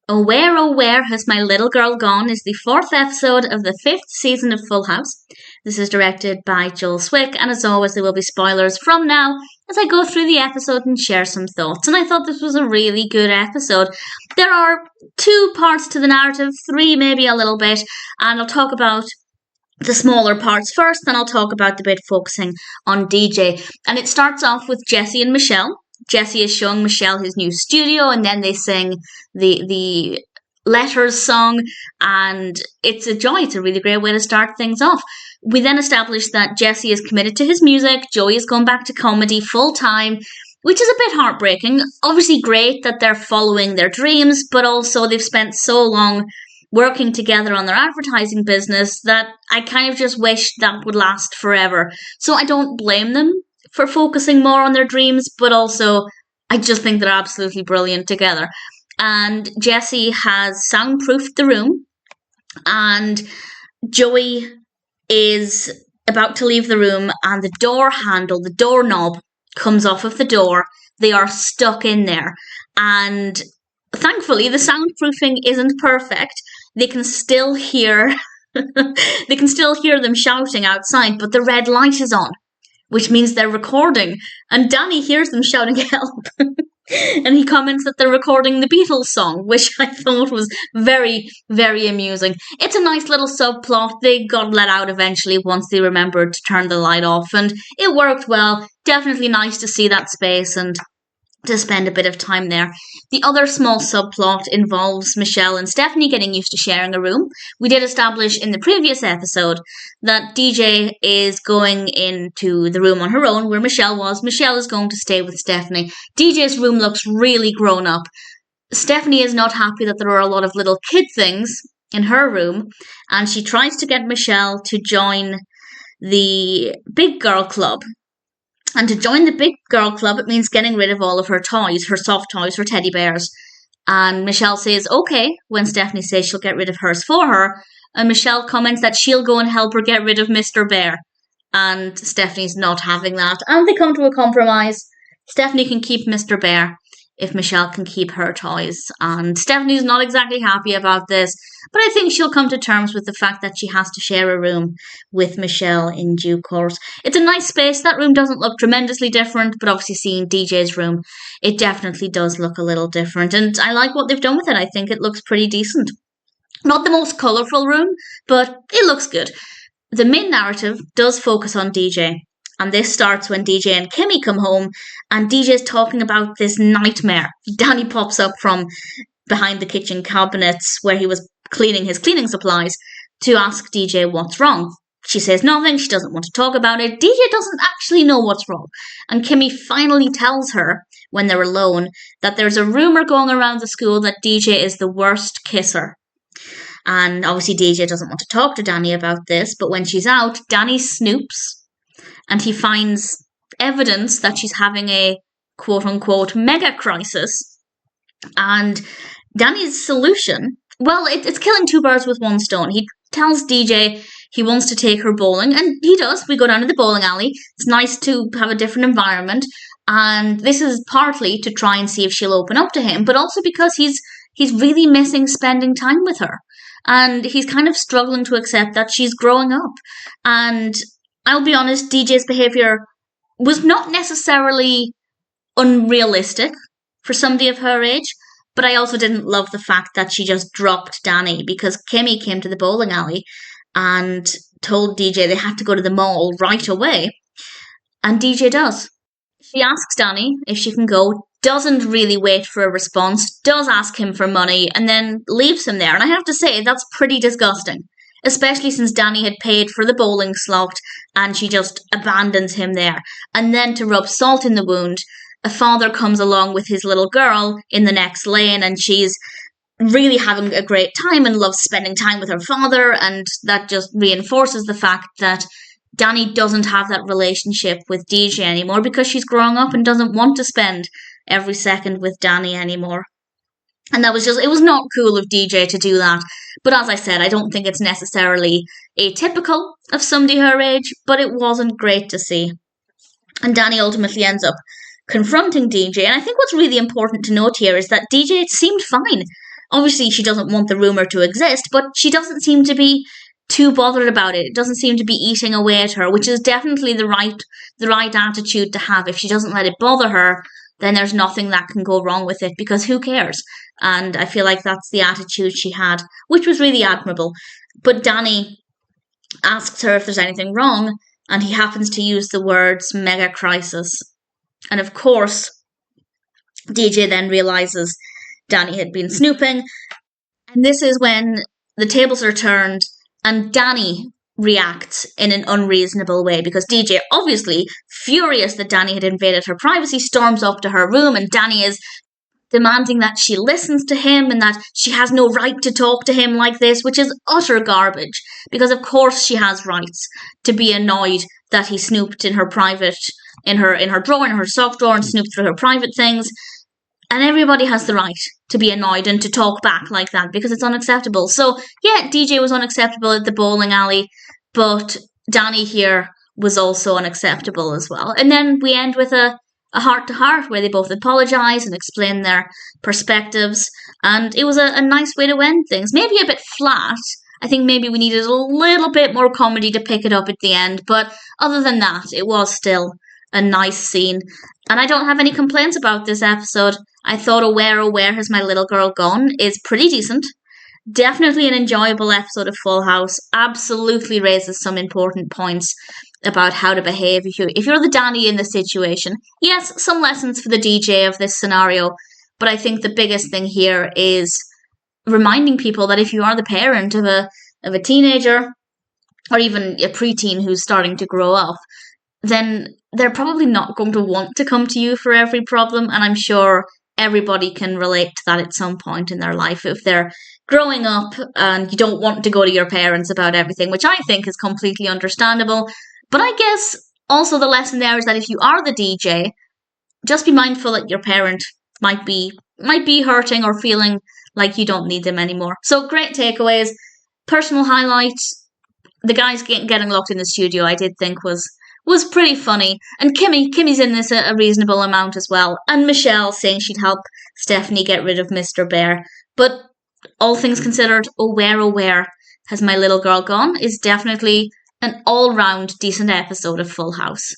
Oh, where has my little girl gone is the fourth episode of the fifth season of Full House. This is directed by Joel Zwick, and as always, there will be spoilers from now as I go through the episode and share some thoughts. And I thought this was a really good episode. There are 2 parts to the narrative, 3 maybe a little bit, and I'll talk about the smaller parts first, then I'll talk about the bit focusing on DJ. And it starts off with Jesse and Michelle. Jesse is showing Michelle his new studio, and then they sing the Letters song, and it's a joy. It's a really great way to start things off. We then establish that Jesse is committed to his music, Joey is going back to comedy full-time, which is a bit heartbreaking. Obviously great that they're following their dreams, but also they've spent so long working together on their advertising business that I kind of just wish that would last forever. So I don't blame them for focusing more on their dreams, but also I just think they're absolutely brilliant together. And Jesse has soundproofed the room, and Joey is about to leave the room, and the door handle, the doorknob, comes off of the door. They are stuck in there, and thankfully the soundproofing isn't perfect. They can still hear them shouting outside, but the red light is on, which means they're recording. And Danny hears them shouting help. And he comments that they're recording the Beatles song, which I thought was very, very amusing. It's a nice little subplot. They got let out eventually once they remembered to turn the light off, and it worked well. Definitely nice to see that space and to spend a bit of time there. The other small subplot involves Michelle and Stephanie getting used to sharing a room. We did establish in the previous episode that DJ is going into the room on her own where Michelle was. Michelle is going to stay with Stephanie. DJ's room looks really grown up. Stephanie is not happy that there are a lot of little kid things in her room, and she tries to get Michelle to join the big girl club. And to join the big girl club, it means getting rid of all of her toys, her soft toys, her teddy bears. And Michelle says, okay, when Stephanie says she'll get rid of hers for her. And Michelle comments that she'll go and help her get rid of Mr. Bear. And Stephanie's not having that. And they come to a compromise. Stephanie can keep Mr. Bear if Michelle can keep her toys. And Stephanie's not exactly happy about this, but I think she'll come to terms with the fact that she has to share a room with Michelle in due course. It's a nice space. That room doesn't look tremendously different, but obviously seeing DJ's room, it definitely does look a little different. And I like what they've done with it. I think it looks pretty decent. Not the most colourful room, but it looks good. The main narrative does focus on DJ. And this starts when DJ and Kimmy come home, and DJ's talking about this nightmare. Danny pops up from behind the kitchen cabinets where he was cleaning his cleaning supplies to ask DJ what's wrong. She says nothing, she doesn't want to talk about it. DJ doesn't actually know what's wrong. And Kimmy finally tells her, when they're alone, that there's a rumour going around the school that DJ is the worst kisser. And obviously DJ doesn't want to talk to Danny about this, but when she's out, Danny snoops, and he finds evidence that she's having a quote-unquote mega crisis. And Danny's solution, well, it's killing 2 birds with 1 stone. He tells DJ he wants to take her bowling, and he does. We go down to the bowling alley. It's nice to have a different environment, and this is partly to try and see if she'll open up to him, but also because he's really missing spending time with her. And he's kind of struggling to accept that she's growing up. And I'll be honest, DJ's behaviour was not necessarily unrealistic for somebody of her age, but I also didn't love the fact that she just dropped Danny, because Kimmy came to the bowling alley and told DJ they had to go to the mall right away. And DJ does. She asks Danny if she can go, doesn't really wait for a response, does ask him for money, and then leaves him there. And I have to say, that's pretty disgusting. Especially since Danny had paid for the bowling slot and she just abandons him there. And then to rub salt in the wound, a father comes along with his little girl in the next lane, and she's really having a great time and loves spending time with her father, and that just reinforces the fact that Danny doesn't have that relationship with DJ anymore because she's growing up and doesn't want to spend every second with Danny anymore. And that was it was not cool of DJ to do that. But as I said, I don't think it's necessarily atypical of somebody her age, but it wasn't great to see. And Danny ultimately ends up confronting DJ. And I think what's really important to note here is that DJ seemed fine. Obviously, she doesn't want the rumour to exist, but she doesn't seem to be too bothered about it. It doesn't seem to be eating away at her, which is definitely the right attitude to have. If she doesn't let it bother her, then there's nothing that can go wrong with it, because who cares? And I feel like that's the attitude she had, which was really admirable. But Danny asks her if there's anything wrong, and he happens to use the words mega crisis. And of course, DJ then realizes Danny had been snooping. And this is when the tables are turned and Danny reacts in an unreasonable way, because DJ, obviously furious that Danny had invaded her privacy, storms up to her room, and Danny is demanding that she listens to him and that she has no right to talk to him like this, which is utter garbage, because of course she has rights to be annoyed that he snooped in her private, in her drawer, in her sock drawer, and snooped through her private things. And everybody has the right to be annoyed and to talk back like that, because it's unacceptable. So, yeah, DJ was unacceptable at the bowling alley, but Danny here was also unacceptable as well. And then we end with a heart-to-heart where they both apologise and explain their perspectives. And it was a nice way to end things. Maybe a bit flat. I think maybe we needed a little bit more comedy to pick it up at the end. But other than that, it was still a nice scene. And I don't have any complaints about this episode. I thought "Oh Where Has My Little Girl Gone" is pretty decent. Definitely an enjoyable episode of Full House. Absolutely raises some important points about how to behave if you're the Danny in the situation. Yes, some lessons for the DJ of this scenario, but I think the biggest thing here is reminding people that if you are the parent of a teenager or even a preteen who's starting to grow up, then they're probably not going to want to come to you for every problem, and I'm sure everybody can relate to that at some point in their life. If they're growing up and you don't want to go to your parents about everything, which I think is completely understandable. But I guess also the lesson there is that if you are the DJ, just be mindful that your parent might be hurting or feeling like you don't need them anymore. So great takeaways. Personal highlights, the guys getting locked in the studio, I did think was pretty funny. And Kimmy's in this a reasonable amount as well. And Michelle saying she'd help Stephanie get rid of Mr. Bear. But all things considered, Oh Where Has My Little Girl Gone is definitely an all-round decent episode of Full House.